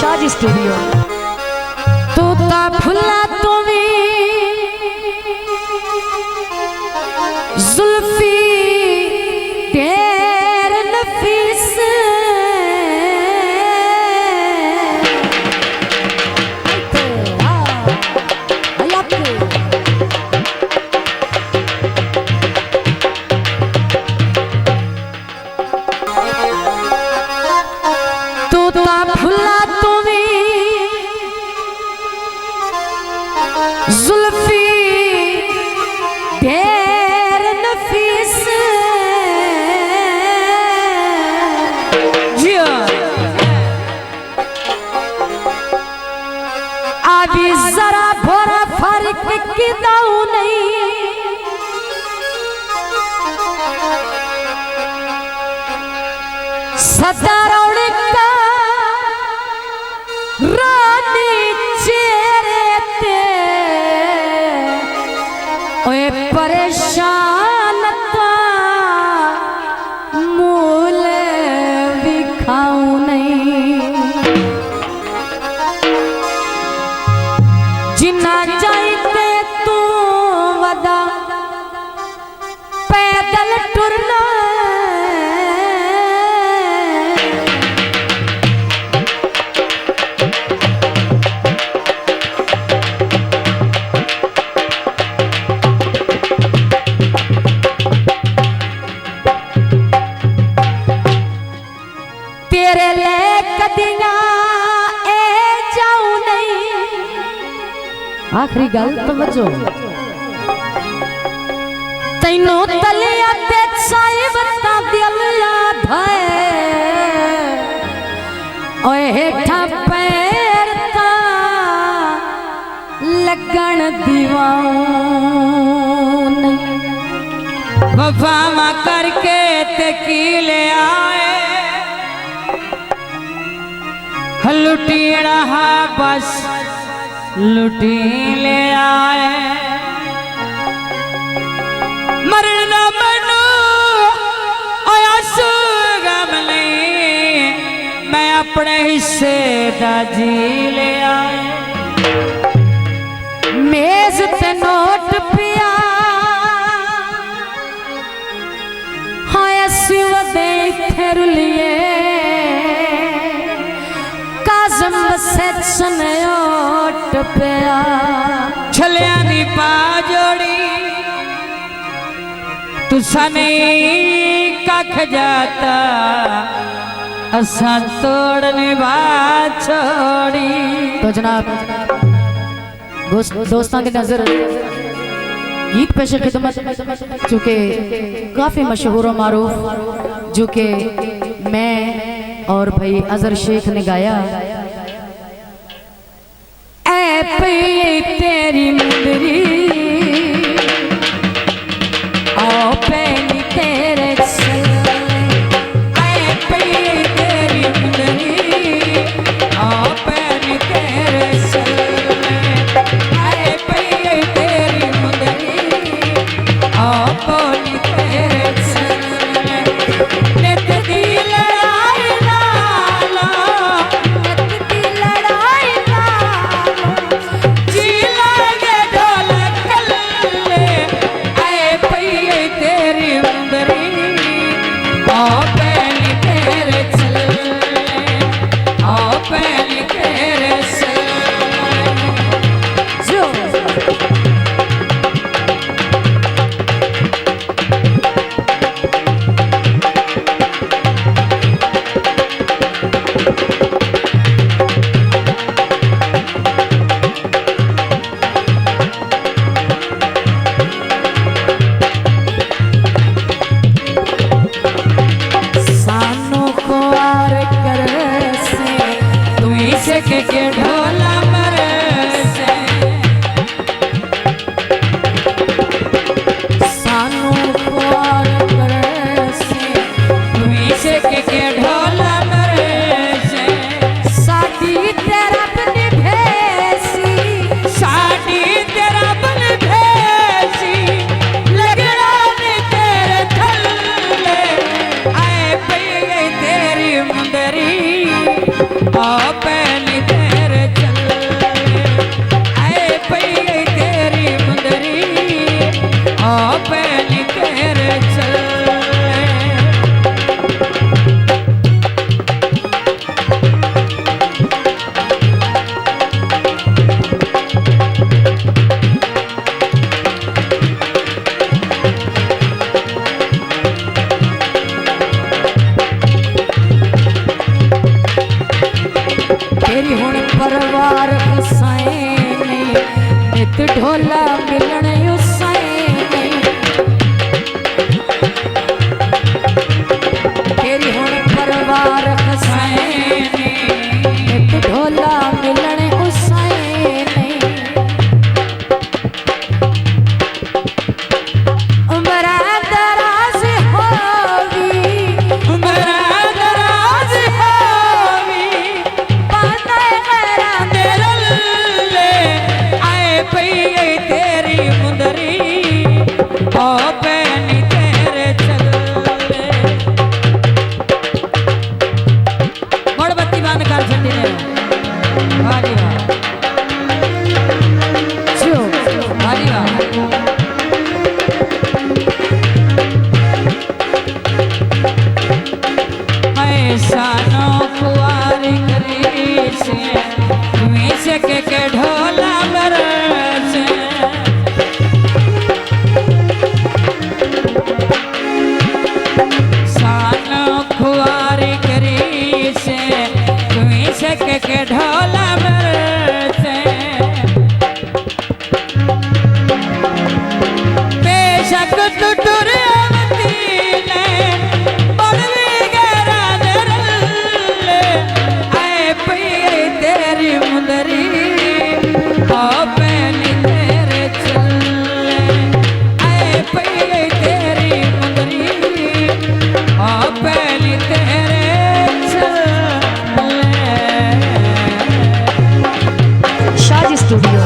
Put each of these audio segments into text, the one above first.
Shaji studio. तोता फुला तो भी जुल्फी ढेर नफीस जुल्फी ढेर नफीस अभी जरा भोरा फर्क किदाऊ नहीं सदा रौनक का रानी चेहरे ते ओए परेशान मूल भी खाऊं नहीं जिन्ना जाइते तू वदा पैदल टुरना तेरे ले कदिया ए जाऊं नहीं आखिरी गल तवज्जो तैनो तलिया ते साहिब ता दिल याद है ओए हेठा पैर ता लगन दीवाऊं वफा मा करके ते की ले आए लुटी रहा बस लुटी ले आए मरना मनो आंसू गम नहीं मैं अपने हिस्से दा जी ले आए मेज ते नोट पिया हाँ सिवदे थे रुलिए सनयोट पिया छलिया दी पा जोड़ी तुसा नहीं कख जाता असा तोड़ने बात छोड़ी। तो जनाब दोस्तों की नजर गीत पेश खिदमत चूँकि काफी मशहूर और मारूफ जो कि मैं और भाई अजहर शेख ने गाया तेरी मुंदरी आओ पहली तेरे तेरी मुंदरी आओ पहली तेरे तेरी मुंदरी आओ पहली तेरे पहली तेरी हुण परवार उसाए नहीं नित ढोला मिलन उसाए नहीं तेरी हुण परवार उसाए नहीं नित ढोला मिलन उसाए नहीं उमरा दराज होवी उमरा दराज होवी पाते गरा तेरे ले आए पई तेरी मुंदरी ओ पैनी तेरे चले मोड़बत्ती बंद कर छड़ी ने वाह जी वाह जो वाह जी वाह ऐसानो कुआरी करी से तुम्हें के ढोला बरसे सानो कुआरी करी से तुम्हें के ढोला बरसे बेशक टुटुरवती ने बड़वी गरा दरल आए पई तेरी मुंदरी ओ पैनी तेरे चले आए पई तेरी मुंदरी ओ पैनी तेरे चले शादी स्टूडियो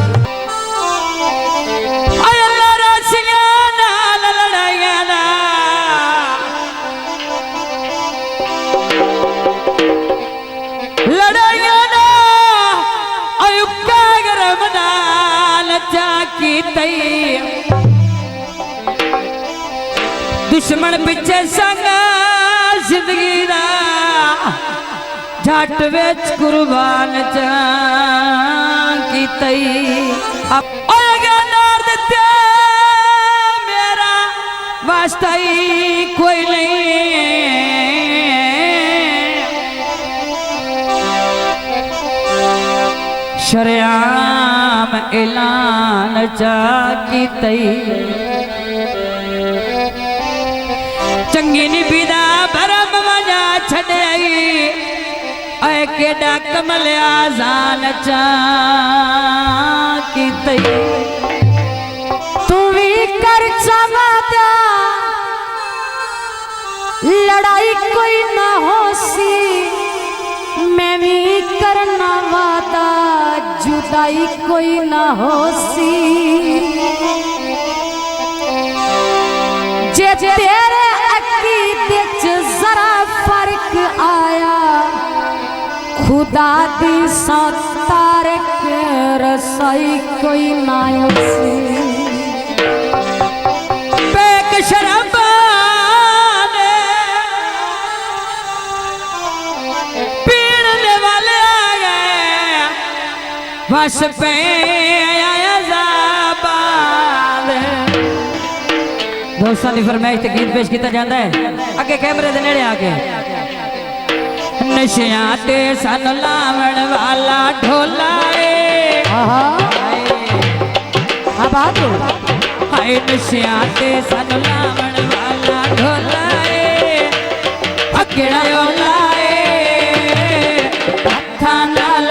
दुश्मन पिछे संग जिंदगी दा झट विच कुर्बान चा कीतई नार दिते मेरा वास्ता ही कोई नहीं शरियाम ऐलान चा कीतई चंगी निबिदा भरम मजा छड़ाई ऐ केडा कमलिया जान चा कीतई तू भी कर चाहता लड़ाई कोई ना होसी मैं भी करना वादा जुदाई कोई ना होसी जे तेरे अकीदे च जरा फर्क आया खुदा दी तारक रसाई कोई ना होसी बेक शराबान पीने वाले आ गए बस पे आया ज़बान दोस्तों की फरमाइश ते गीत पेश किया जाता है अगे कैमरे दे नेड़े आके नशियां ते सन लावण वाला ढोला बात हाय नशियां ते सन लावण वाला ढोला अकेड़ा ओला हत्थां नाल